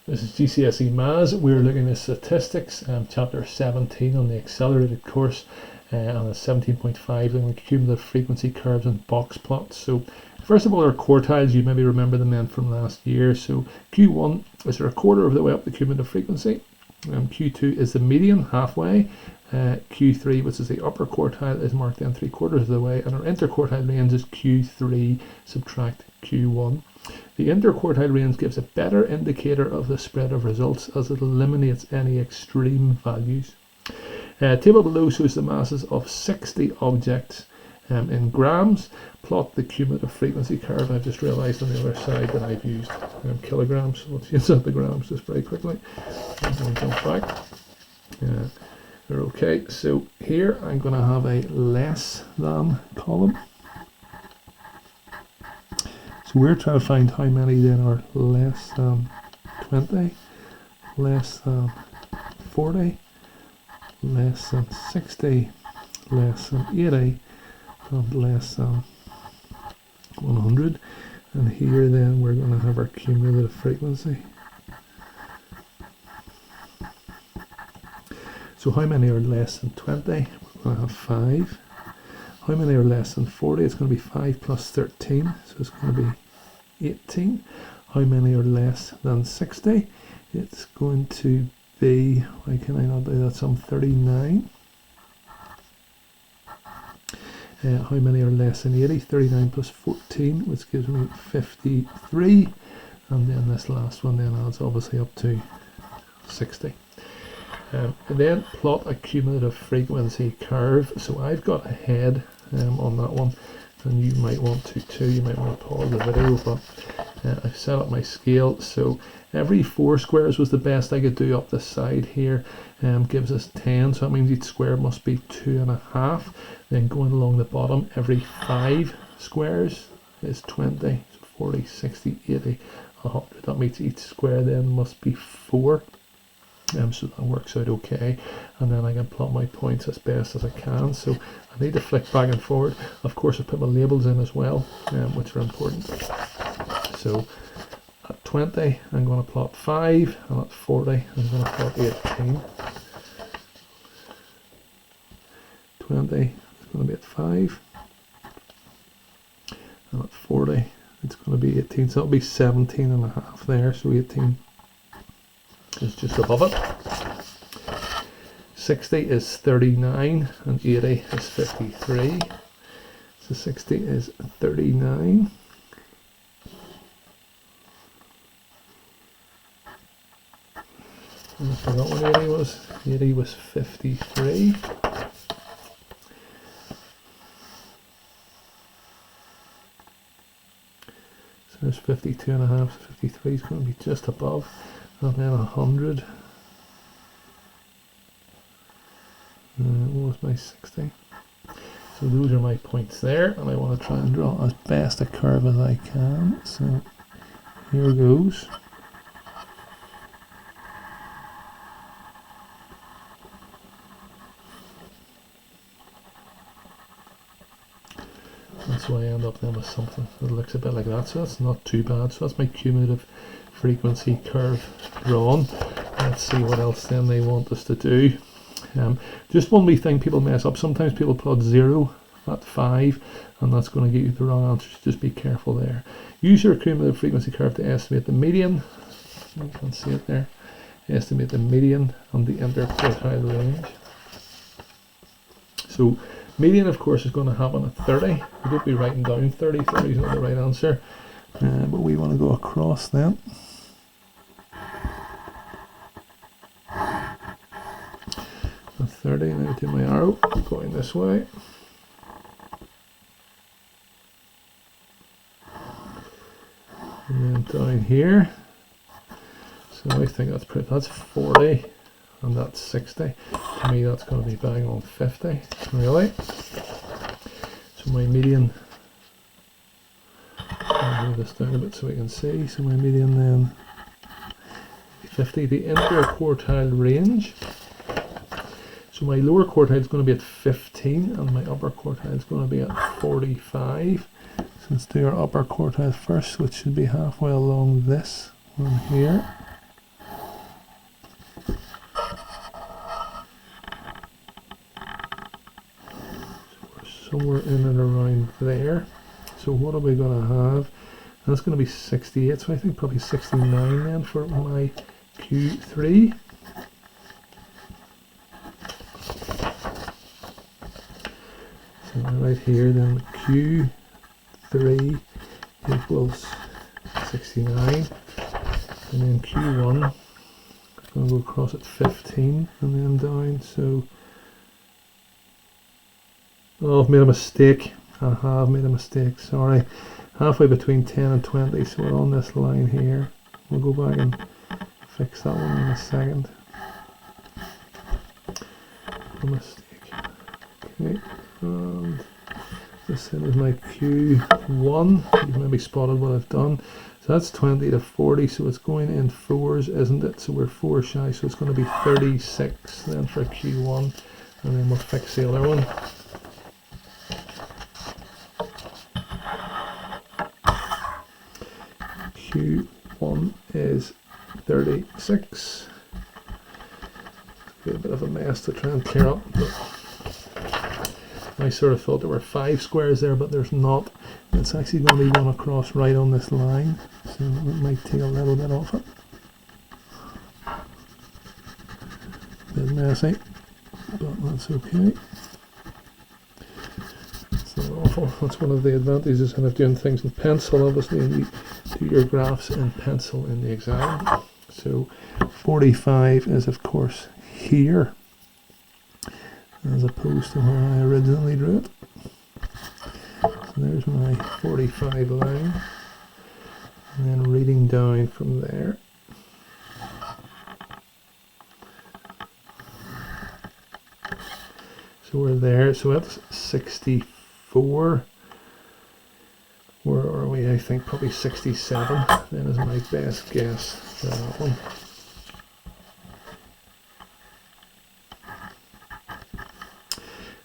This is GCSE Maths. We're looking at statistics, chapter 17 on the accelerated course, and a 17.5 looking at cumulative frequency curves and box plots. So first of all, our quartiles, you maybe remember them then from last year. So Q1 is a quarter of the way up the cumulative frequency. Q2 is the median, halfway. Q3, which is the upper quartile, is marked then 3/4 of the way, and our interquartile range is Q3 subtract Q1. The interquartile range gives a better indicator of the spread of results as it eliminates any extreme values. Table below shows the masses of 60 objects in grams. Plot the cumulative frequency curve. I've just realised on the other side that I've used kilograms, so let's use up the grams just very quickly. I'm going to jump back. Okay, so here I'm going to have a less than column. So we're trying to find how many then are less than 20, less than 40, less than 60, less than 80, and less than 100. And here then we're going to have our cumulative frequency. So how many are less than 20? We're going to have 5. How many are less than 40? It's going to be 5 plus 13, so it's going to be 18. How many are less than 60? It's going to be, why can I not do that, some 39. How many are less than 80? 39 plus 14, which gives me 53. And then this last one then adds obviously up to 60. And then plot a cumulative frequency curve. So I've got a head on that one, and you might want to too. You might want to pause the video, but I've set up my scale. So every 4 squares was the best I could do up the side here. Gives us 10, so that means each square must be 2.5. Then going along the bottom, every 5 squares is 20, so 40, 60, 80, 100. That means each square then must be 4. So that works out okay, and then I can plot my points as best as I can. So I need to flick back and forward. Of course, I put my labels in as well, which are important. So at 20, I'm going to plot 5, and at 40, I'm going to plot 18. 20 is going to be at 5, and at 40, it's going to be 18. So that'll be 17.5 there. So 18 is just above it. 60 is 39 and 80 is 53. So 60 is 39. And I forgot what 80 was. 80 was 53. So there's 52.5, so 53 is going to be just above. And then 100 was my 60. So those are my points there, and I want to try and draw as best a curve as I can. So here goes. That's why I end up then with something that looks a bit like that. So that's not too bad. So that's my cumulative frequency curve drawn. Let's see what else then they want us to do. Just one wee thing people mess up. Sometimes people plot 0 at 5, and that's going to get you the wrong answers. Just be careful there. Use your cumulative frequency curve to estimate the median. You can see it there. Estimate the median and the interquartile range. So median, of course, is going to happen at 30. You don't be writing down 30. 30 is not the right answer. But we want to go across then. At 30, now do my arrow, going this way. And then down here. So I think that's 40 and that's 60. To me that's going to be bang on 50, really. So my median, I'll move this down a bit so we can see. So my median then 50. The interquartile range. So my lower quartile is going to be at 15 and my upper quartile is going to be at 45. So let's do our upper quartile first, which should be halfway along this one here. somewhere in and around there. So what are we going to have? That's going to be 68, so I think probably 69 then for my Q3. So right here then Q3 equals 69, and then Q1 is going to go across at 15 and then down. So oh, I've made a mistake. I've made a mistake, sorry. Halfway between 10 and 20, so we're on this line here. We'll go back and fix that one in a second. A mistake. Okay, and this is my Q1. You've maybe spotted what I've done. So that's 20 to 40, so it's going in fours, isn't it? So we're 4 shy, so it's going to be 36 then for Q1, and then we'll fix the other one. Q1 is 36. It's a bit of a mess to try and clear up. I sort of thought there were 5 squares there, but there's not. It's actually going to be one across right on this line, so it might take a little bit off it. Bit messy, but that's okay. It's not awful. That's one of the advantages of doing things in pencil, obviously, and you do your graphs in pencil in the exam. So 45 is of course here, as opposed to where I originally drew it. So there's my 45 line, and then reading down from there. So we're there, so that's 64. Where are we? I think probably 67 then is my best guess for that one.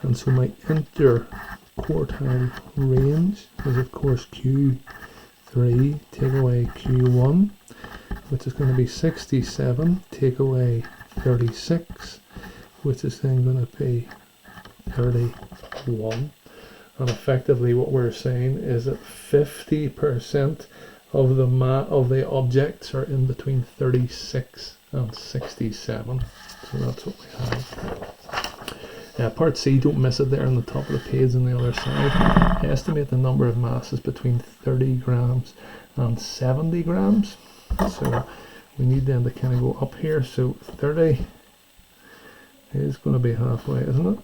And so my interquartile range is of course Q3, take away Q1, which is going to be 67, take away 36, which is then going to be 31. And effectively what we're saying is that 50% of the objects are in between 36 and 67. So that's what we have. Part C, don't miss it there on the top of the page on the other side. Estimate the number of masses between 30 grams and 70 grams. So we need them to kind of go up here. So 30 is going to be halfway, isn't it?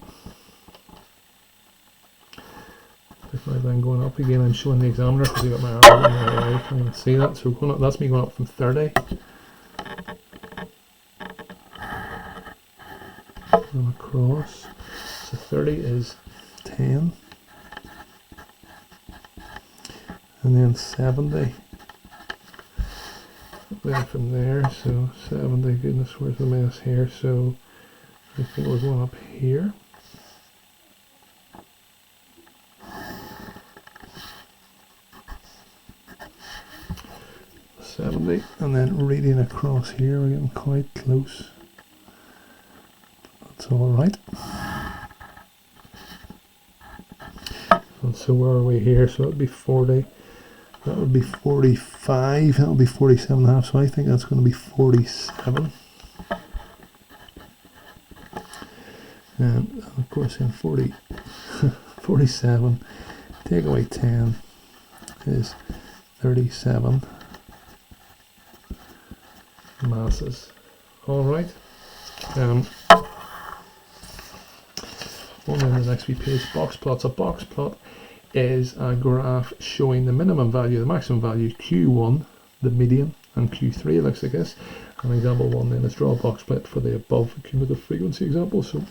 If I then going up again and showing the examiner, because I got my arrow in there, I can't even see that. So going up, that's me going up from 30 and across. So 30 is 10, and then 70. Then from there, so 70. Goodness, where's the mess here? So I think we're going up here. 70, and then reading across here, we're getting quite close. That's all right. And so where are we here? So that would be 40. That would be 45. That would be 47.5. So I think that's going to be 47. And of course, in 47, take away 10 is 37 masses. All right. On the next page, box plots. A box plot is a graph showing the minimum value, the maximum value, Q1, the median, and Q3 looks like this. And example 1 then is draw a box plot for the above cumulative frequency example. So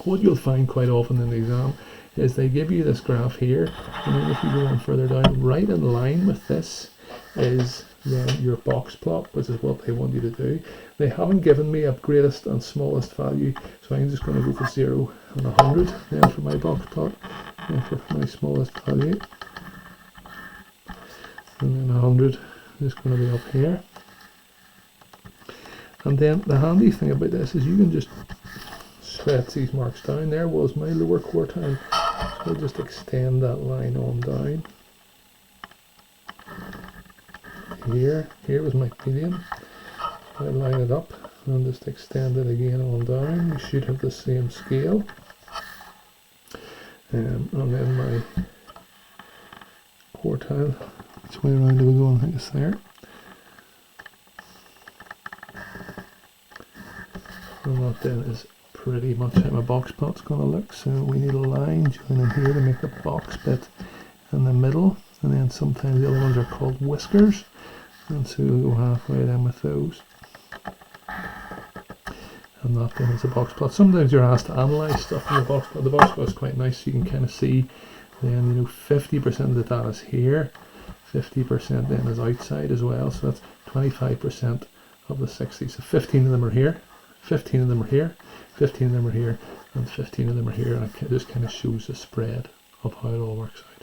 what you'll find quite often in the exam is they give you this graph here, and then if you go on further down, right in line with this is then your box plot, which is what they want you to do. They haven't given me a greatest and smallest value, so I'm just going to go for 0 and 100 then for my box plot, and for my smallest value. And then 100 is going to be up here. And then the handy thing about this is you can just stretch these marks down. There was my lower quartile. So I'll just extend that line on down. Here was my median. I line it up and just extend it again on down. You should have the same scale. And then my quartile, which way around do we go? I think it's there. And that then is pretty much how my box plot's going to look. So we need a line joining here to make a box bit in the middle, and then sometimes the other ones are called whiskers, and so we'll go halfway then with those. And that then is a box plot. Sometimes you're asked to analyse stuff in the box plot. The box plot is quite nice, so you can kind of see then 50% of the data is here, 50% then is outside as well, so that's 25% of the 60. So 15 of them are here, 15 of them are here, 15 of them are here, and 15 of them are here, and it just kind of shows the spread of how it all works out.